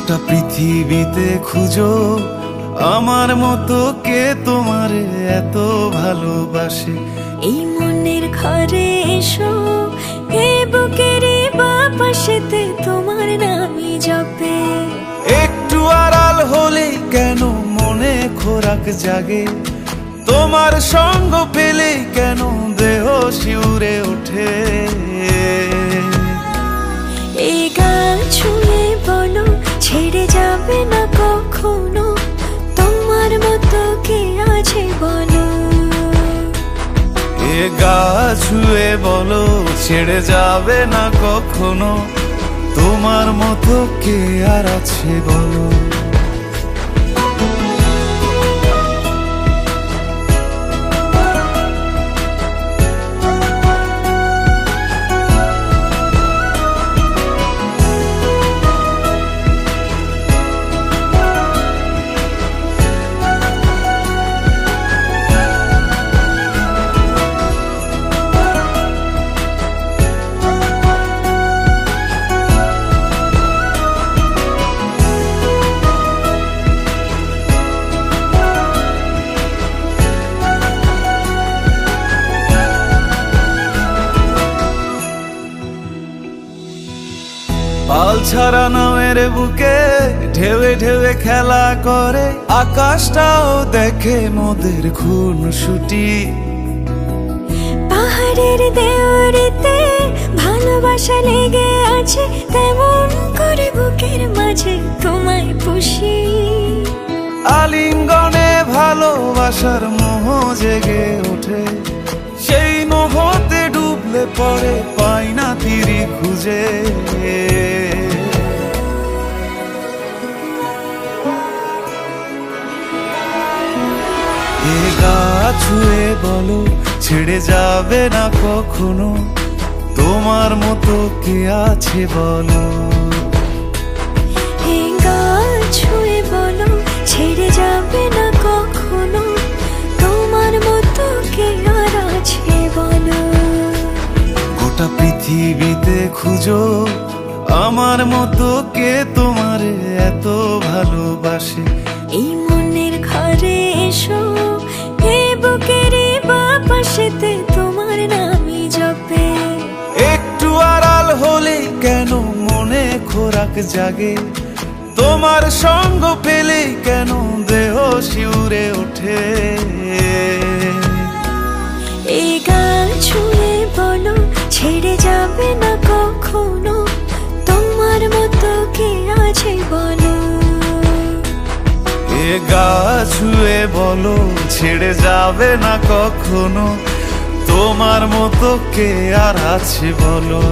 গোটা পৃথিবীতে খুঁজো আমার মতো কে তোমারে এত ভালোবাসে। এই মনের ঘরে এসো, এই বুকের বাপাশেতে তোমার নামই জপে। একটু আড়াল হলেই কেন মনে খোরাক জাগে, তোমার সঙ্গ পেলেই কেন দেহ শিউরে ওঠে। এই গান ছুঁয়ে বলো ছেড়ে যাবে না কখনো, তোমার মতো কে আছে বলো। এ গা ছুঁয়ে বলো ছেড়ে যাবে না কখনো, তোমার মতো কে আর আছে বলো। পাল ছাড়া নামের বুকে ঢেউে ঢেউে খেলা করে, আকাশটাও দেখে মোদের খুন ছুটি। পাহাড়ের দেওয়ারিতে ভালোবাসা লেগে আছে, তেমন করে বুকের মাঝে তোমায় পুষি। আলিঙ্গনে ভালোবাসার মোহ জেগে ওঠে, সেই মোহতে ডুবলে পরে পাই না তীরি খুঁজে। এ গা ছুঁয়ে বলো ছেড়ে যাবে না কখনো, তোমার মতো কে আছে বলো। এই গান ছুঁয়ে বলো ছেড়ে যাবে না কখনো, তোমার মতো কে আর আছে বলো। গোটা পৃথিবীতে খুঁজো আমার মতো কে তোমারে এত ভালোবাসে। এই মনের ঘরে এসো, এই বুকের বাপাশেতে তোমার নামই জপে। একটু আড়াল হলেই কেন মনে খোরাক জাগে, তোমার সঙ্গ পেলেই কেন দেহ শিউরে ওঠে। এই গান ছুঁয়ে বলো ছেড়ে যাবে না কখনো, তোমার মতো কে আছে বলো। এ গা ছুঁয়ে বলো ছেড়ে যাবে না কখনো, তোমার মতো কে আর আছে বলো।